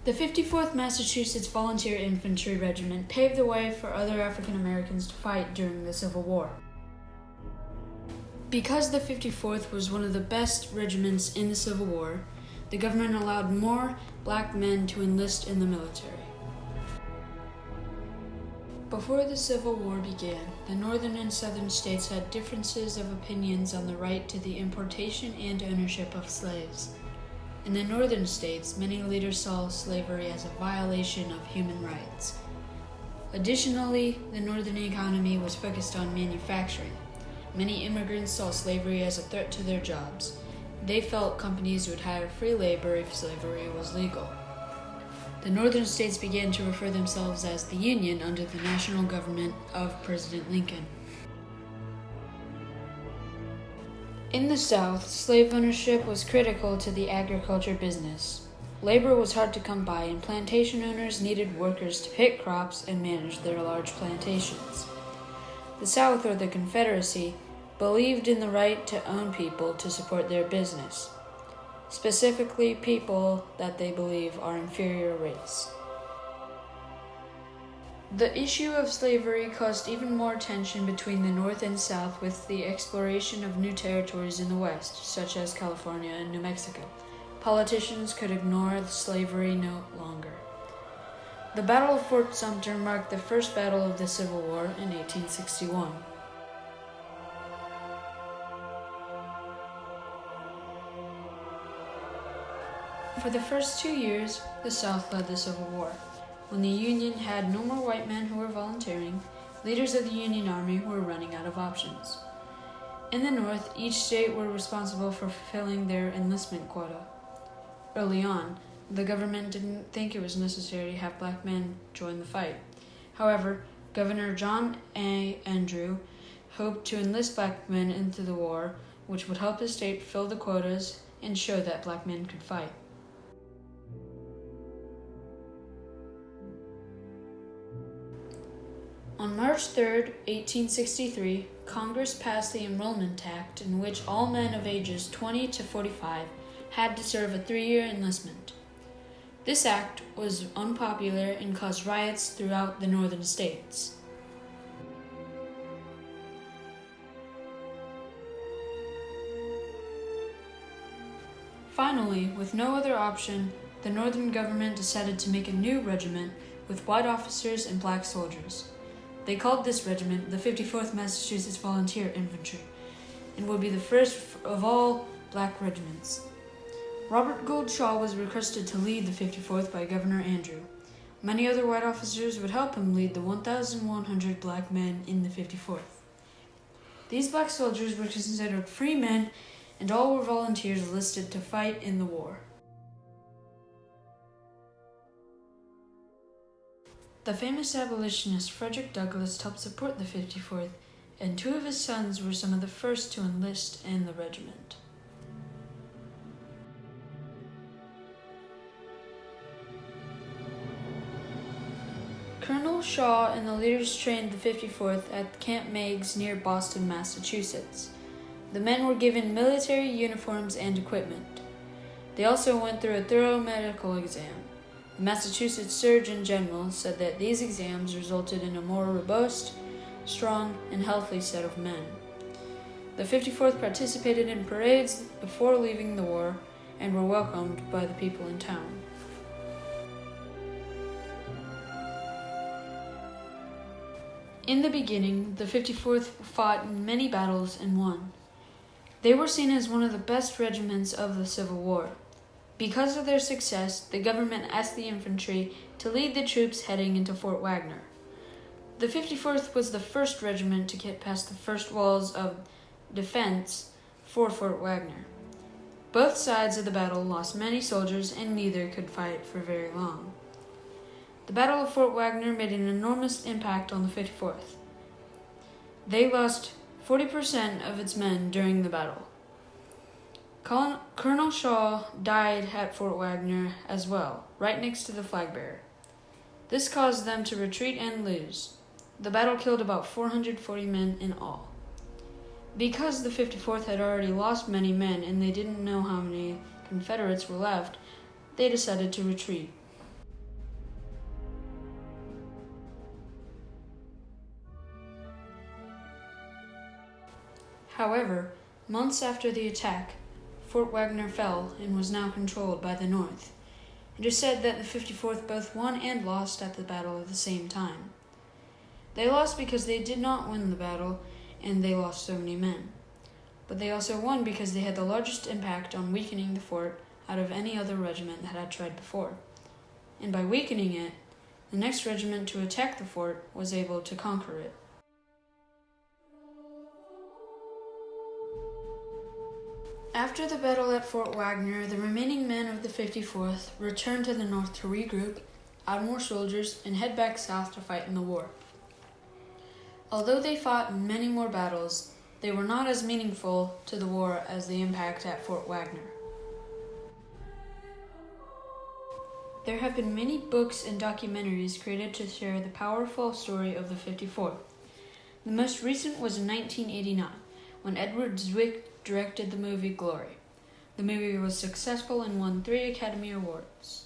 The 54th Massachusetts Volunteer Infantry Regiment paved the way for other African Americans to fight during the Civil War. Because the 54th was one of the best regiments in the Civil War, the government allowed more black men to enlist in the military. Before the Civil War began, the northern and southern states had differences of opinions on the right to the importation and ownership of slaves. In the northern states, many leaders saw slavery as a violation of human rights. Additionally, the northern economy was focused on manufacturing. Many immigrants saw slavery as a threat to their jobs. They felt companies would hire free labor if slavery was legal. The northern states began to refer themselves as the Union under the national government of President Lincoln. In the South, slave ownership was critical to the agriculture business. Labor was hard to come by, and plantation owners needed workers to pick crops and manage their large plantations. The South, or the Confederacy, believed in the right to own people to support their business, specifically people that they believe are inferior race. The issue of slavery caused even more tension between the North and South with the exploration of new territories in the West, such as California and New Mexico. Politicians could ignore slavery no longer. The Battle of Fort Sumter marked the first battle of the Civil War in 1861. For the first 2 years, the South led the Civil War. When the Union had no more white men who were volunteering, leaders of the Union Army were running out of options. In the North, each state were responsible for fulfilling their enlistment quota. Early on, the government didn't think it was necessary to have black men join the fight. However, Governor John A. Andrew hoped to enlist black men into the war, which would help his state fill the quotas and show that black men could fight. On March 3, 1863, Congress passed the Enrollment Act, in which all men of ages 20 to 45 had to serve a 3-year enlistment. This act was unpopular and caused riots throughout the northern states. Finally, with no other option, the northern government decided to make a new regiment with white officers and black soldiers. They called this regiment the 54th Massachusetts Volunteer Infantry, and would be the first of all black regiments. Robert Gould Shaw was requested to lead the 54th by Governor Andrew. Many other white officers would help him lead the 1,100 black men in the 54th. These black soldiers were considered free men, and all were volunteers enlisted to fight in the war. The famous abolitionist Frederick Douglass helped support the 54th, and 2 of his sons were some of the first to enlist in the regiment. Colonel Shaw and the leaders trained the 54th at Camp Meigs near Boston, Massachusetts. The men were given military uniforms and equipment. They also went through a thorough medical exam. The Massachusetts Surgeon General said that these exams resulted in a more robust, strong, and healthy set of men. The 54th participated in parades before leaving the war and were welcomed by the people in town. In the beginning, the 54th fought in many battles and won. They were seen as one of the best regiments of the Civil War. Because of their success, the government asked the infantry to lead the troops heading into Fort Wagner. The 54th was the first regiment to get past the first walls of defense for Fort Wagner. Both sides of the battle lost many soldiers, and neither could fight for very long. The Battle of Fort Wagner made an enormous impact on the 54th. They lost 40% of its men during the battle. Colonel Shaw died at Fort Wagner as well, right next to the flag bearer. This caused them to retreat and lose. The battle killed about 440 men in all. Because the 54th had already lost many men and they didn't know how many Confederates were left, they decided to retreat. However, months after the attack, Fort Wagner fell and was now controlled by the North. It is said that the 54th both won and lost at the battle at the same time. They lost because they did not win the battle and they lost so many men. But they also won because they had the largest impact on weakening the fort out of any other regiment that had tried before. And by weakening it, the next regiment to attack the fort was able to conquer it. After the battle at Fort Wagner, the remaining men of the 54th returned to the north to regroup, add more soldiers, and head back south to fight in the war. Although they fought in many more battles, they were not as meaningful to the war as the impact at Fort Wagner. There have been many books and documentaries created to share the powerful story of the 54th. The most recent was in 1989, when Edward Zwick directed the movie Glory. The movie was successful and won 3 Academy Awards.